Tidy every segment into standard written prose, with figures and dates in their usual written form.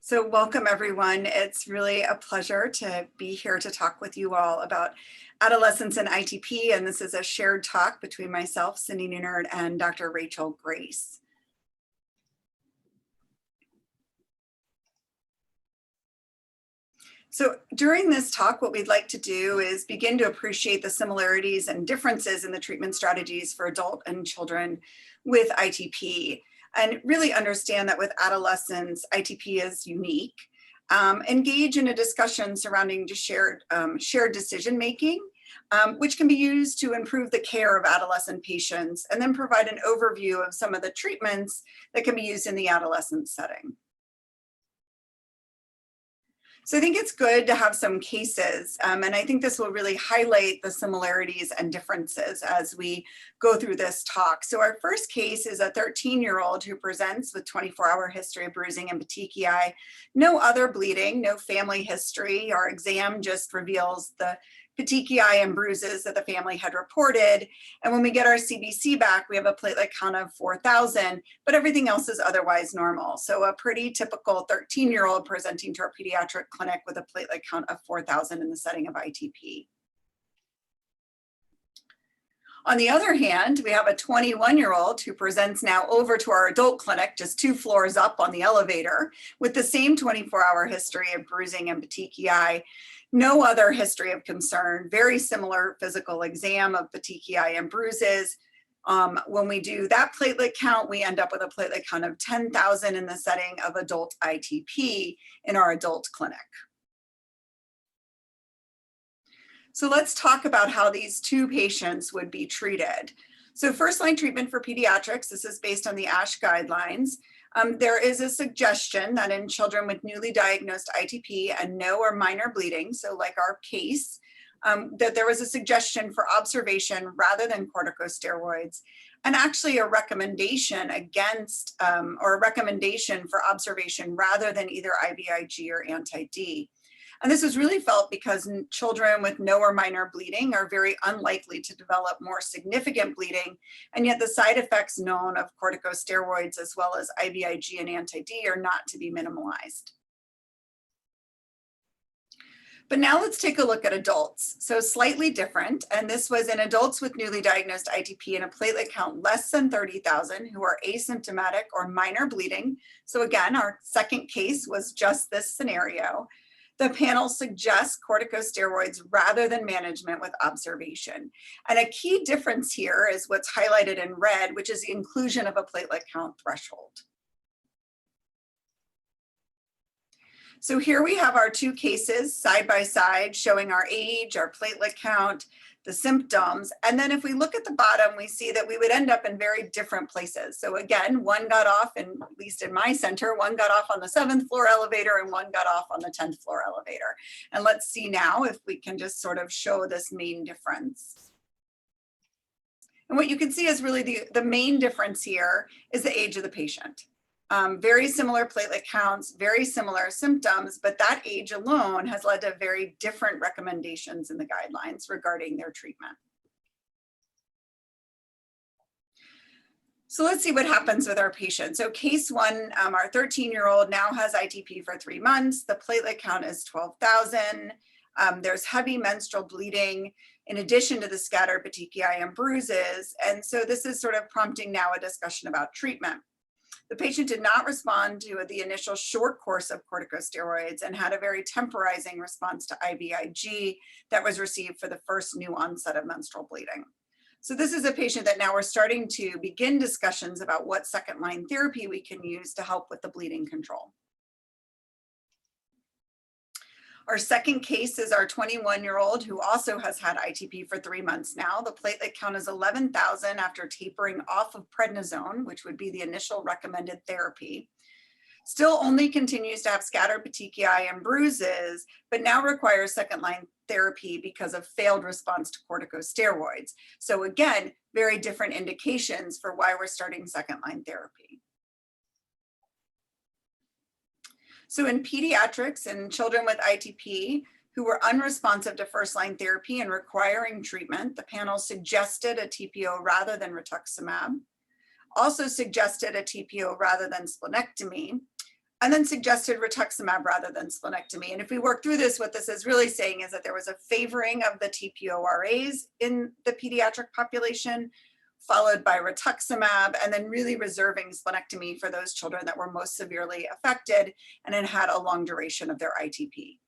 So welcome everyone. It's really a pleasure to be here to talk with you all about adolescents and ITP. And this is a shared talk between myself, Cindy Neunert, and Dr. Rachel Grace. So during this talk, what we'd like to do is begin to appreciate the similarities and differences in the treatment strategies for adult and children with ITP, and really understand that with adolescents, ITP is unique. Engage in a discussion surrounding just shared decision-making, which can be used to improve the care of adolescent patients, and then provide an overview of some of the treatments that can be used in the adolescent setting. So I think it's good to have some cases, and I think this will really highlight the similarities and differences as we go through this talk. So our first case is a 13-year-old who presents with 24-hour history of bruising and petechiae, no other bleeding, no family history. Our exam just reveals the petechiae and bruises that the family had reported. And when we get our CBC back, we have a platelet count of 4,000, but everything else is otherwise normal. So a pretty typical 13-year-old presenting to our pediatric clinic with a platelet count of 4,000 in the setting of ITP. On the other hand, we have a 21-year-old who presents now over to our adult clinic, just 2 floors up on the elevator, with the same 24-hour history of bruising and petechiae. No other history of concern, very similar physical exam of petechiae and bruises. When we do that platelet count, we end up with a platelet count of 10,000 in the setting of adult ITP in our adult clinic. So let's talk about how these 2 patients would be treated. So first-line treatment for pediatrics, this is based on the ASH guidelines. There is a suggestion that in children with newly diagnosed ITP and no or minor bleeding, so like our case, that there was a suggestion for observation rather than corticosteroids, and actually a recommendation against, or a recommendation for observation rather than either IVIG or anti-D. And this was really felt because children with no or minor bleeding are very unlikely to develop more significant bleeding, and yet the side effects known of corticosteroids as well as IVIG and anti-D are not to be minimalized. But now let's take a look at adults. So slightly different, and this was in adults with newly diagnosed ITP and a platelet count less than 30,000 who are asymptomatic or minor bleeding. So again, our second case was just this scenario. The panel suggests corticosteroids rather than management with observation. And a key difference here is what's highlighted in red, which is the inclusion of a platelet count threshold. So here we have our 2 cases side by side showing our age, our platelet count, the symptoms. And then if we look at the bottom, we see that we would end up in very different places. So again, one got off, at least in my center, one got off on the 7th floor elevator and one got off on the 10th floor elevator. And let's see now if we can just sort of show this main difference. And what you can see is really the main difference here is the age of the patient. Very similar platelet counts, very similar symptoms, but that age alone has led to very different recommendations in the guidelines regarding their treatment. So let's see what happens with our patient. So case 1, our 13-year-old now has ITP for 3 months. The platelet count is 12,000. There's heavy menstrual bleeding in addition to the scattered petechiae and bruises. And so this is sort of prompting now a discussion about treatment. The patient did not respond to the initial short course of corticosteroids and had a very temporizing response to IVIG that was received for the first new onset of menstrual bleeding. So this is a patient that now we're starting to begin discussions about what second-line therapy we can use to help with the bleeding control. Our second case is our 21-year-old who also has had ITP for 3 months now. The platelet count is 11,000 after tapering off of prednisone, which would be the initial recommended therapy. Still only continues to have scattered petechiae and bruises, but now requires second-line therapy because of failed response to corticosteroids. So again, very different indications for why we're starting second-line therapy. So in pediatrics and children with ITP who were unresponsive to first-line therapy and requiring treatment, the panel suggested a TPO rather than rituximab, also suggested a TPO rather than splenectomy, and then suggested rituximab rather than splenectomy. And if we work through this, what this is really saying is that there was a favoring of the TPORAs in the pediatric population, followed by rituximab, and then really reserving splenectomy for those children that were most severely affected and had a long duration of their ITP.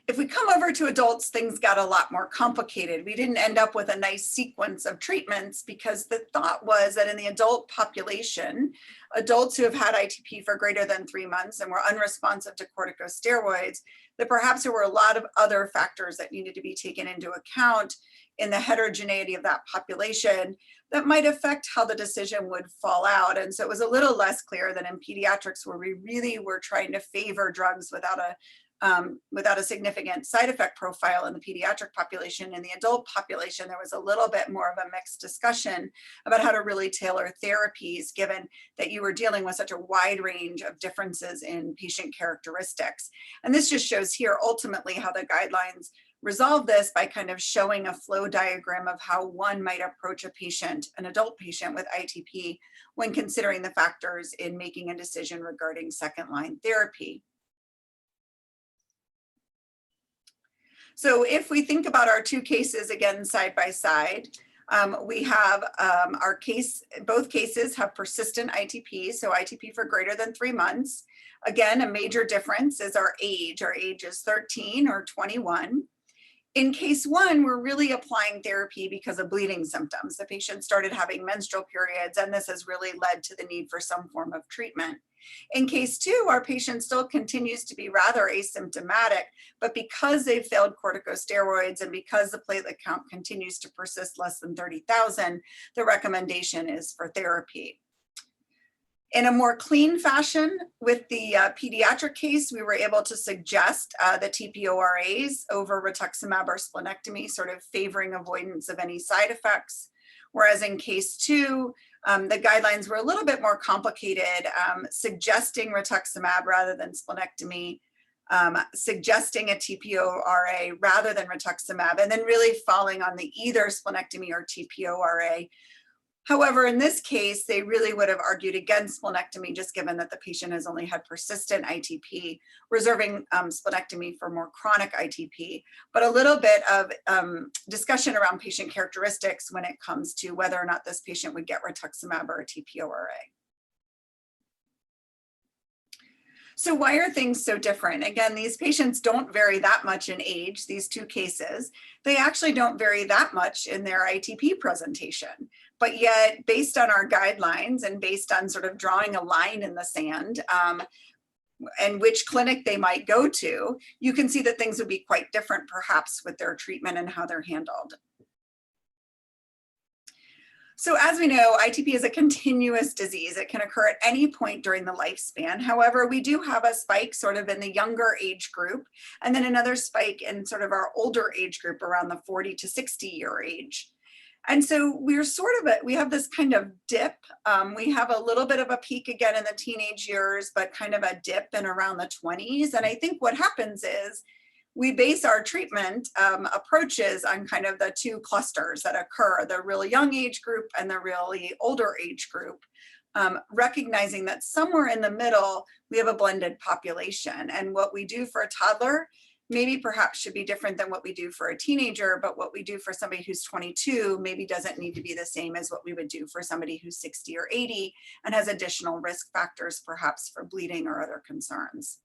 If we come over to adults, things got a lot more complicated. We didn't end up with a nice sequence of treatments because the thought was that in the adult population, adults who have had ITP for greater than 3 months and were unresponsive to corticosteroids, that perhaps there were a lot of other factors that needed to be taken into account in the heterogeneity of that population that might affect how the decision would fall out. And so it was a little less clear than in pediatrics, where we really were trying to favor drugs without a significant side effect profile in the pediatric population. In the adult population, there was a little bit more of a mixed discussion about how to really tailor therapies, given that you were dealing with such a wide range of differences in patient characteristics. And this just shows here ultimately how the guidelines resolve this by kind of showing a flow diagram of how one might approach a patient, an adult patient with ITP, when considering the factors in making a decision regarding second-line therapy. So if we think about our two cases again side by side, we have both cases have persistent ITP, so ITP for greater than 3 months. Again, a major difference is our age. Our age is 13 or 21. In case one, we're really applying therapy because of bleeding symptoms. The patient started having menstrual periods, and this has really led to the need for some form of treatment. In case two, our patient still continues to be rather asymptomatic, but because they've failed corticosteroids and because the platelet count continues to persist less than 30,000, the recommendation is for therapy. In a more clean fashion, with the pediatric case, we were able to suggest the TPORAs over rituximab or splenectomy, sort of favoring avoidance of any side effects. Whereas in case two, the guidelines were a little bit more complicated, suggesting rituximab rather than splenectomy, suggesting a TPORA rather than rituximab, and then really falling on the either splenectomy or TPORA. However, in this case, they really would have argued against splenectomy, just given that the patient has only had persistent ITP, reserving splenectomy for more chronic ITP, but a little bit of discussion around patient characteristics when it comes to whether or not this patient would get rituximab or a TPORA. So why are things so different? Again, these patients don't vary that much in age, these two cases. They actually don't vary that much in their ITP presentation. But yet, based on our guidelines and based on sort of drawing a line in the sand and which clinic they might go to, you can see that things would be quite different perhaps with their treatment and how they're handled. So as we know, ITP is a continuous disease. It can occur at any point during the lifespan. However, we do have a spike sort of in the younger age group, and then another spike in sort of our older age group around the 40 to 60 year age. And so we're sort of, we have this kind of dip. We have a little bit of a peak again in the teenage years, but kind of a dip in around the 20s. And I think what happens is we base our treatment approaches on kind of the two clusters that occur, the really young age group and the really older age group, recognizing that somewhere in the middle, we have a blended population. And what we do for a toddler maybe perhaps should be different than what we do for a teenager, but what we do for somebody who's 22 maybe doesn't need to be the same as what we would do for somebody who's 60 or 80 and has additional risk factors perhaps for bleeding or other concerns.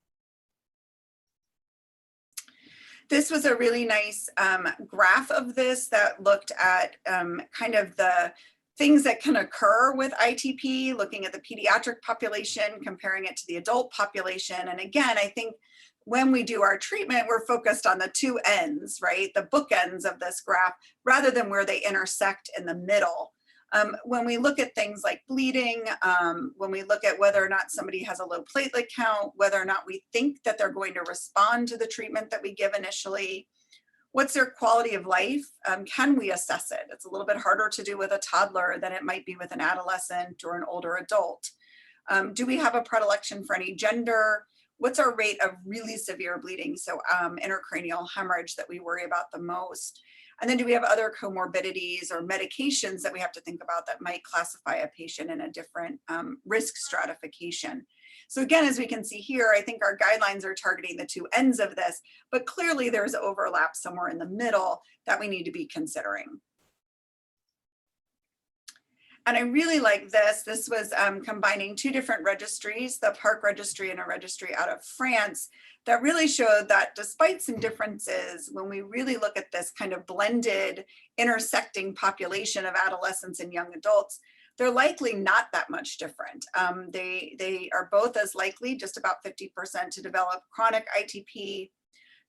This was a really nice graph of this that looked at kind of the things that can occur with ITP, looking at the pediatric population, comparing it to the adult population. And again, I think when we do our treatment, we're focused on the two ends, right? The bookends of this graph, rather than where they intersect in the middle. When we look at things like bleeding, when we look at whether or not somebody has a low platelet count, whether or not we think that they're going to respond to the treatment that we give initially, what's their quality of life? Can we assess it? It's a little bit harder to do with a toddler than it might be with an adolescent or an older adult. Do we have a predilection for any gender? What's our rate of really severe bleeding? So intracranial hemorrhage that we worry about the most. And then do we have other comorbidities or medications that we have to think about that might classify a patient in a different risk stratification? So again, as we can see here, I think our guidelines are targeting the two ends of this, but clearly there's overlap somewhere in the middle that we need to be considering. And I really like this. This was combining two different registries, the Park Registry and a registry out of France, that really showed that despite some differences, when we really look at this kind of blended intersecting population of adolescents and young adults, they're likely not that much different. They are both as likely, just about 50%, to develop chronic ITP.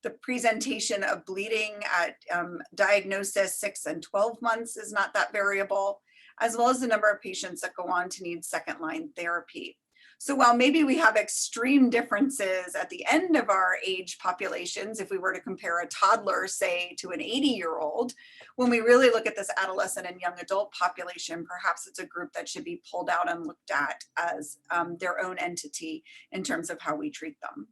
The presentation of bleeding at diagnosis 6 and 12 months is not that variable, as well as the number of patients that go on to need second-line therapy. So while maybe we have extreme differences at the end of our age populations, if we were to compare a toddler, say, to an 80-year-old, when we really look at this adolescent and young adult population, perhaps it's a group that should be pulled out and looked at as their own entity in terms of how we treat them.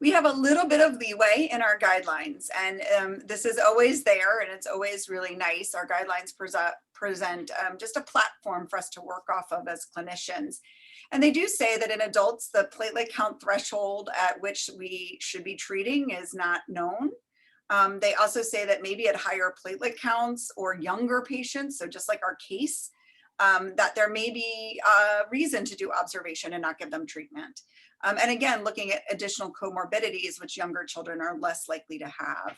We have a little bit of leeway in our guidelines, and this is always there, and it's always really nice. Our guidelines present just a platform for us to work off of as clinicians. And they do say that in adults, the platelet count threshold at which we should be treating is not known. They also say that maybe at higher platelet counts or younger patients, so just like our case, that there may be a reason to do observation and not give them treatment. And again, looking at additional comorbidities, which younger children are less likely to have.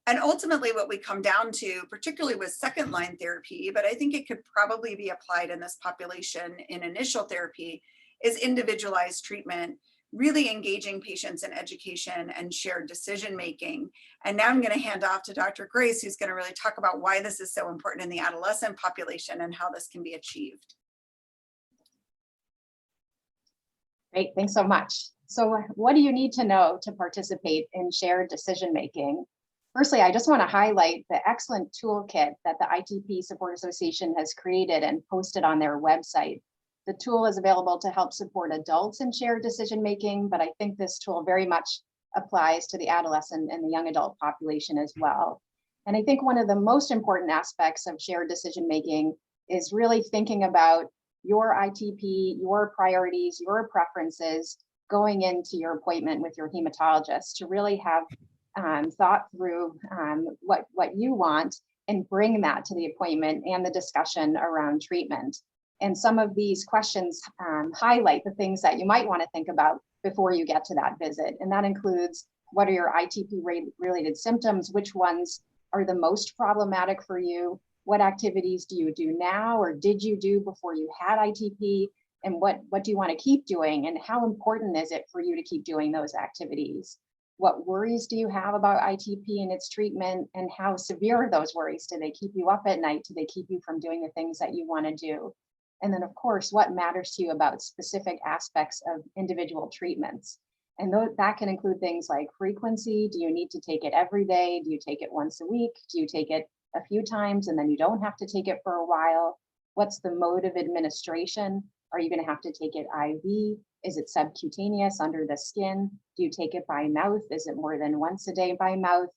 And ultimately what we come down to, particularly with second line therapy, but I think it could probably be applied in this population in initial therapy, is individualized treatment, really engaging patients in education and shared decision-making. And now I'm going to hand off to Dr. Grace, who's going to really talk about why this is so important in the adolescent population and how this can be achieved. Great, thanks so much. So what do you need to know to participate in shared decision-making? Firstly, I just want to highlight the excellent toolkit that the ITP Support Association has created and posted on their website. The tool is available to help support adults in shared decision-making, but I think this tool very much applies to the adolescent and the young adult population as well. And I think one of the most important aspects of shared decision-making is really thinking about your ITP, your priorities, your preferences going into your appointment with your hematologist to really have thought through what you want and bring that to the appointment and the discussion around treatment. And some of these questions highlight the things that you might want to think about before you get to that visit. And that includes, what are your ITP related symptoms? Which ones are the most problematic for you? What activities do you do now or did you do before you had ITP? And what do you want to keep doing? And how important is it for you to keep doing those activities? What worries do you have about ITP and its treatment? And how severe are those worries? Do they keep you up at night? Do they keep you from doing the things that you want to do? And then, of course, what matters to you about specific aspects of individual treatments? And that can include things like frequency. Do you need to take it every day? Do you take it once a week? Do you take it a few times and then you don't have to take it for a while? What's the mode of administration? Are you going to have to take it IV? Is it subcutaneous under the skin? Do you take it by mouth? Is it more than once a day by mouth?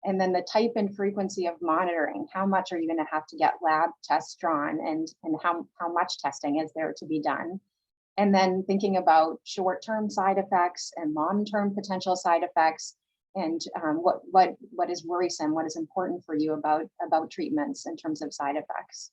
And then the type and frequency of monitoring. How much are you going to have to get lab tests drawn, and how much testing is there to be done? And then thinking about short-term side effects and long-term potential side effects, and what is worrisome, what is important for you about treatments in terms of side effects.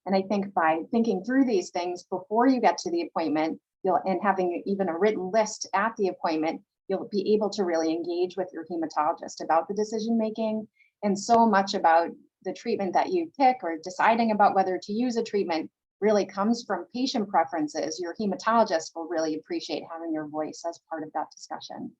And I think by thinking through these things before you get to the appointment, and having even a written list at the appointment, you'll be able to really engage with your hematologist about the decision making. And so much about the treatment that you pick or deciding about whether to use a treatment really comes from patient preferences. Your hematologist will really appreciate having your voice as part of that discussion.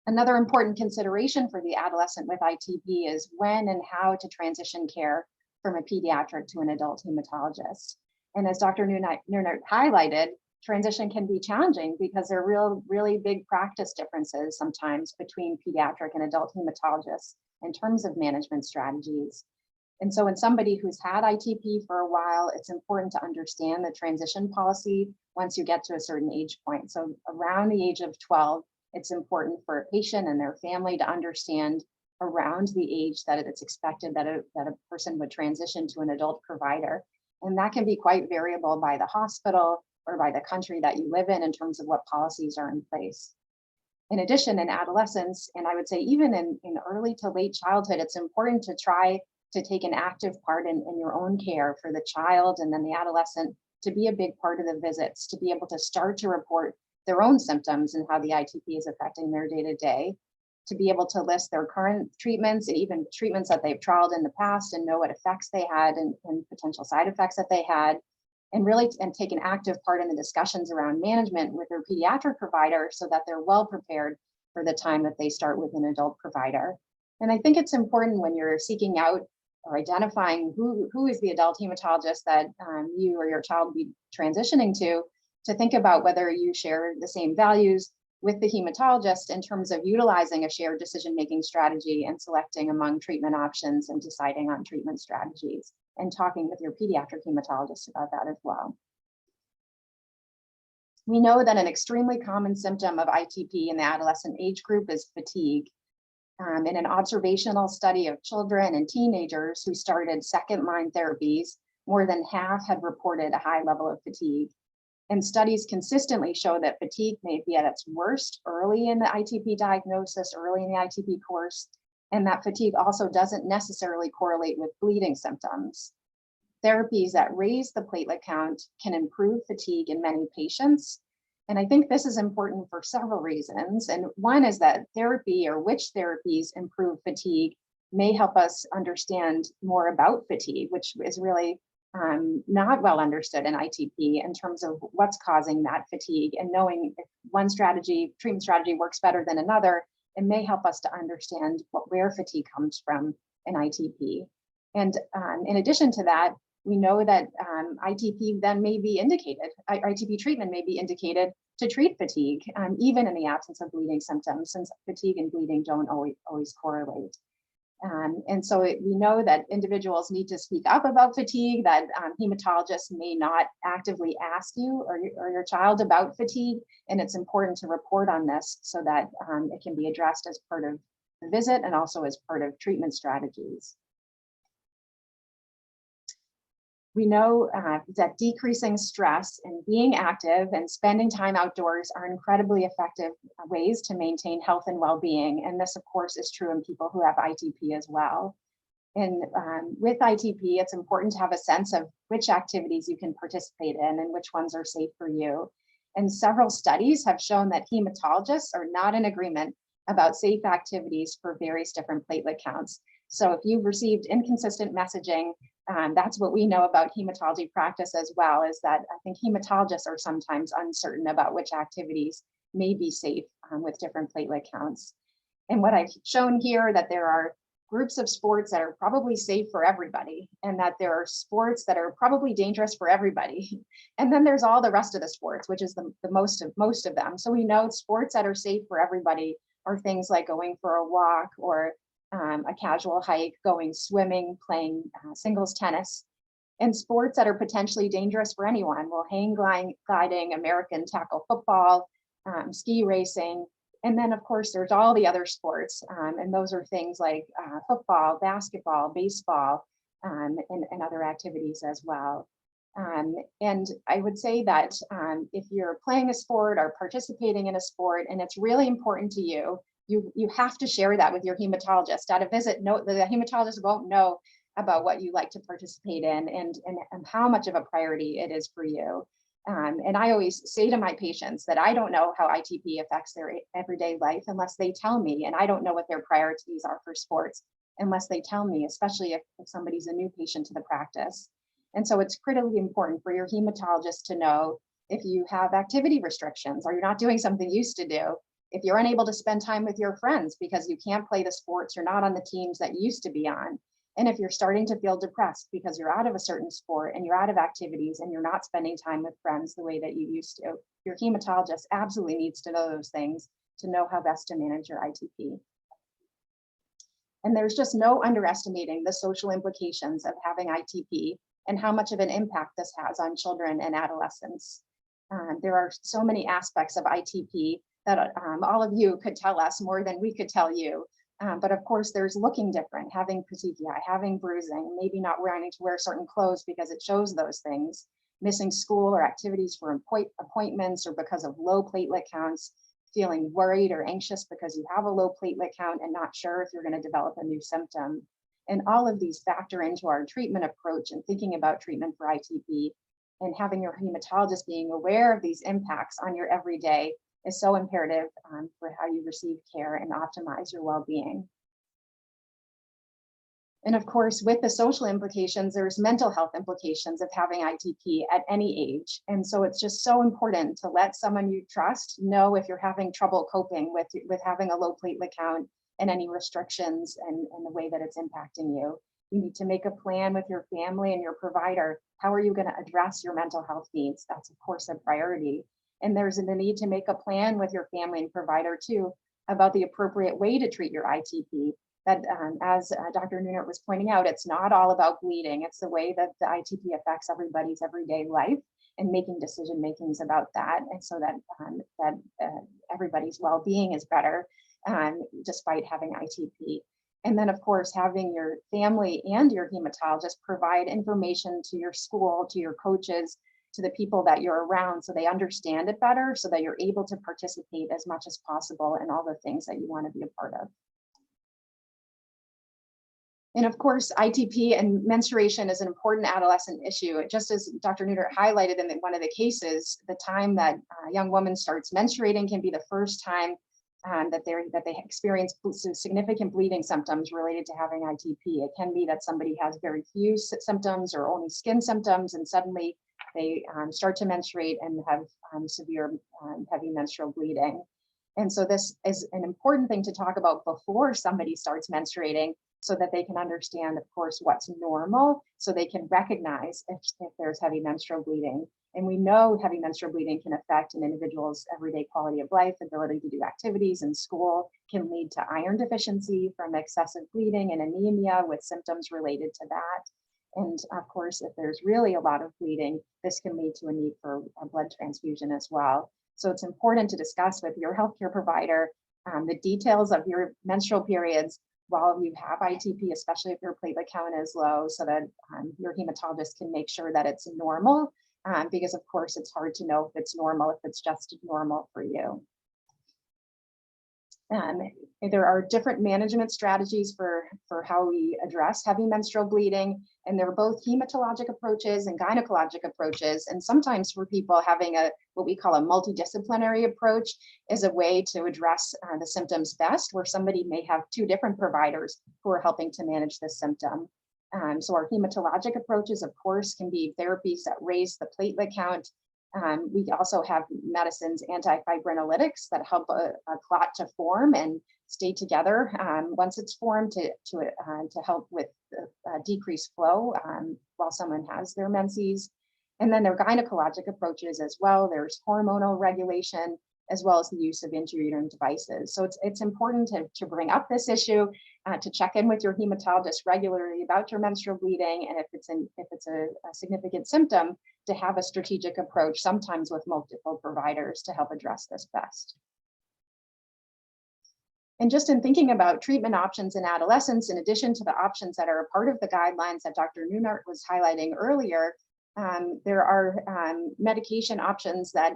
Another important consideration for the adolescent with ITP is when and how to transition care from a pediatric to an adult hematologist. And as Dr. Neunert highlighted, transition can be challenging because there are really big practice differences sometimes between pediatric and adult hematologists in terms of management strategies. And so in somebody who's had ITP for a while, it's important to understand the transition policy once you get to a certain age point. So around the age of 12, It's important for a patient and their family to understand around the age that it's expected that a person would transition to an adult provider. And that can be quite variable by the hospital or by the country that you live in terms of what policies are in place. In addition, in adolescence, and I would say even in early to late childhood, it's important to try to take an active part in your own care for the child and then the adolescent, to be a big part of the visits, to be able to start to report their own symptoms and how the ITP is affecting their day-to-day, to be able to list their current treatments and even treatments that they've trialed in the past and know what effects they had and potential side effects that they had, and really take an active part in the discussions around management with their pediatric provider so that they're well prepared for the time that they start with an adult provider. And I think it's important when you're seeking out or identifying who is the adult hematologist that you or your child will be transitioning to think about whether you share the same values with the hematologist in terms of utilizing a shared decision-making strategy and selecting among treatment options and deciding on treatment strategies, and talking with your pediatric hematologist about that as well. We know that an extremely common symptom of ITP in the adolescent age group is fatigue. In an observational study of children and teenagers who started second-line therapies, more than half had reported a high level of fatigue. And studies consistently show that fatigue may be at its worst early in the ITP diagnosis, early in the ITP course, and that fatigue also doesn't necessarily correlate with bleeding symptoms. Therapies that raise the platelet count can improve fatigue in many patients. And I think this is important for several reasons. And one is that therapy, or which therapies improve fatigue, may help us understand more about fatigue, which is really not well understood in ITP in terms of what's causing that fatigue, and knowing if one treatment strategy works better than another, it may help us to understand where fatigue comes from in ITP. And in addition to that, we know that ITP then may be indicated, ITP treatment may be indicated to treat fatigue, even in the absence of bleeding symptoms, since fatigue and bleeding don't always correlate. And so we know that individuals need to speak up about fatigue, that hematologists may not actively ask you or your child about fatigue, and it's important to report on this so that it can be addressed as part of the visit and also as part of treatment strategies. We know that decreasing stress and being active and spending time outdoors are incredibly effective ways to maintain health and well-being. And this, of course, is true in people who have ITP as well. And with ITP, it's important to have a sense of which activities you can participate in and which ones are safe for you. And several studies have shown that hematologists are not in agreement about safe activities for various different platelet counts. So if you've received inconsistent messaging, that's what we know about hematology practice as well, is that I think hematologists are sometimes uncertain about which activities may be safe with different platelet counts. And what I've shown here, that there are groups of sports that are probably safe for everybody, and that there are sports that are probably dangerous for everybody. And then there's all the rest of the sports, which is the most of them. So we know sports that are safe for everybody are things like going for a walk, or a casual hike, going swimming, playing singles tennis. And sports that are potentially dangerous for anyone, well, hang gliding, American tackle football, ski racing. And then, of course, there's all the other sports. And those are things like football, basketball, baseball, and other activities as well. And I would say that if you're playing a sport or participating in a sport, and it's really important to you, you have to share that with your hematologist. At a visit, the hematologist won't know about what you like to participate in and how much of a priority it is for you. And I always say to my patients that I don't know how ITP affects their everyday life unless they tell me, and I don't know what their priorities are for sports unless they tell me, especially if somebody's a new patient to the practice. And so it's critically important for your hematologist to know if you have activity restrictions, or you're not doing something you used to do, if you're unable to spend time with your friends because you can't play the sports, you're not on the teams that you used to be on. And if you're starting to feel depressed because you're out of a certain sport and you're out of activities and you're not spending time with friends the way that you used to, your hematologist absolutely needs to know those things to know how best to manage your ITP. And there's just no underestimating the social implications of having ITP and how much of an impact this has on children and adolescents. There are so many aspects of ITP that all of you could tell us more than we could tell you. But of course, there's looking different, having petechiae, having bruising, maybe not wanting to wear certain clothes because it shows those things, missing school or activities for appointments or because of low platelet counts, feeling worried or anxious because you have a low platelet count and not sure if you're going to develop a new symptom. And all of these factor into our treatment approach and thinking about treatment for ITP, and having your hematologist being aware of these impacts on your everyday is so imperative for how you receive care and optimize your well-being. And of course, with the social implications, there's mental health implications of having ITP at any age. And so it's just so important to let someone you trust know if you're having trouble coping with having a low platelet count and any restrictions and the way that it's impacting you. You need to make a plan with your family and your provider. How are you going to address your mental health needs? That's of course a priority. And there's the need to make a plan with your family and provider too about the appropriate way to treat your ITP. That as Dr. Neunert was pointing out, it's not all about bleeding. It's the way that the ITP affects everybody's everyday life and making decision makings about that. And so that everybody's well-being is better despite having ITP. And then of course, having your family and your hematologist provide information to your school, to your coaches, to the people that you're around so they understand it better, so that you're able to participate as much as possible in all the things that you want to be a part of. And of course, ITP and menstruation is an important adolescent issue. Just as Dr. Neunert highlighted in one of the cases, the time that a young woman starts menstruating can be the first time that they experience significant bleeding symptoms related to having ITP. It can be that somebody has very few symptoms or only skin symptoms, and suddenly they start to menstruate and have severe heavy menstrual bleeding. And so this is an important thing to talk about before somebody starts menstruating, so that they can understand, of course, what's normal, so they can recognize if there's heavy menstrual bleeding. And we know heavy menstrual bleeding can affect an individual's everyday quality of life, ability to do activities in school, can lead to iron deficiency from excessive bleeding and anemia with symptoms related to that. And of course, if there's really a lot of bleeding, this can lead to a need for a blood transfusion as well. So it's important to discuss with your healthcare provider the details of your menstrual periods while you have ITP, especially if your platelet count is low, so that your hematologist can make sure that it's normal, because of course it's hard to know if it's normal, if it's just normal for you. There are different management strategies for how we address heavy menstrual bleeding, and they're both hematologic approaches and gynecologic approaches. And sometimes for people, having what we call a multidisciplinary approach is a way to address the symptoms best, where somebody may have two different providers who are helping to manage the symptom. So our hematologic approaches, of course, can be therapies that raise the platelet count. We also have medicines, antifibrinolytics, that help a clot to form and stay together once it's formed to help with decreased flow while someone has their menses. And then there are gynecologic approaches as well. There's hormonal regulation, as well as the use of intrauterine devices. So it's important to bring up this issue, to check in with your hematologist regularly about your menstrual bleeding, and if it's a significant symptom, to have a strategic approach, sometimes with multiple providers, to help address this best. And just in thinking about treatment options in adolescents, in addition to the options that are a part of the guidelines that Dr. Neunert was highlighting earlier, there are medication options that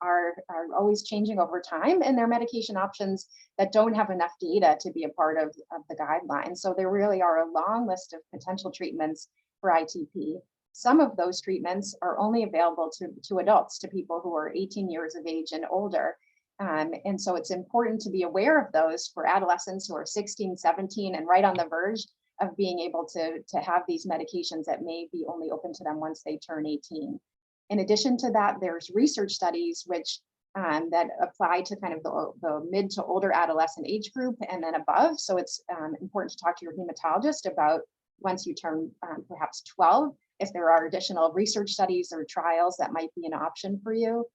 are always changing over time, and there are medication options that don't have enough data to be a part of the guidelines. So there really are a long list of potential treatments for ITP. Some of those treatments are only available to adults, to people who are 18 years of age and older. And so it's important to be aware of those for adolescents who are 16, 17, and right on the verge of being able to have these medications that may be only open to them once they turn 18. In addition to that, there's research studies which that apply to kind of the mid to older adolescent age group and then above. So it's important to talk to your hematologist about once you turn perhaps 12, if there are additional research studies or trials that might be an option for you.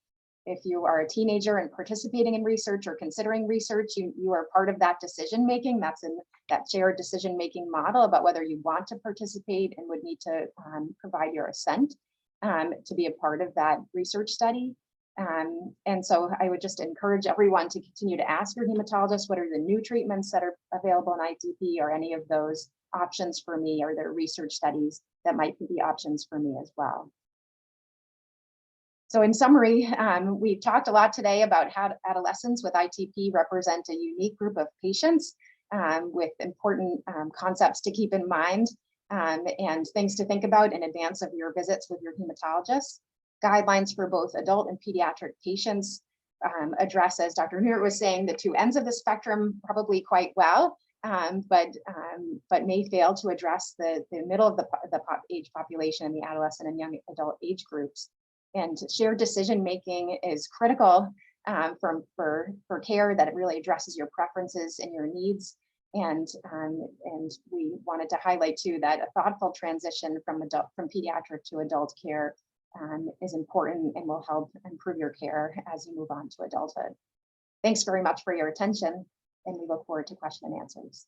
If you are a teenager and participating in research or considering research, you are part of that decision making. That's in that shared decision making model about whether you want to participate and would need to provide your assent to be a part of that research study. And so I would just encourage everyone to continue to ask your hematologist, what are the new treatments that are available in ITP, or any of those options for me? Are there research studies that might be options for me as well? So in summary, we've talked a lot today about how adolescents with ITP represent a unique group of patients with important concepts to keep in mind and things to think about in advance of your visits with your hematologist. Guidelines for both adult and pediatric patients address, as Dr. Neunert was saying, the two ends of the spectrum probably quite well, but may fail to address the middle of the age population and the adolescent and young adult age groups. And shared decision-making is critical for care that it really addresses your preferences and your needs. And we wanted to highlight too that a thoughtful transition from pediatric to adult care is important and will help improve your care as you move on to adulthood. Thanks very much for your attention, and we look forward to question and answers.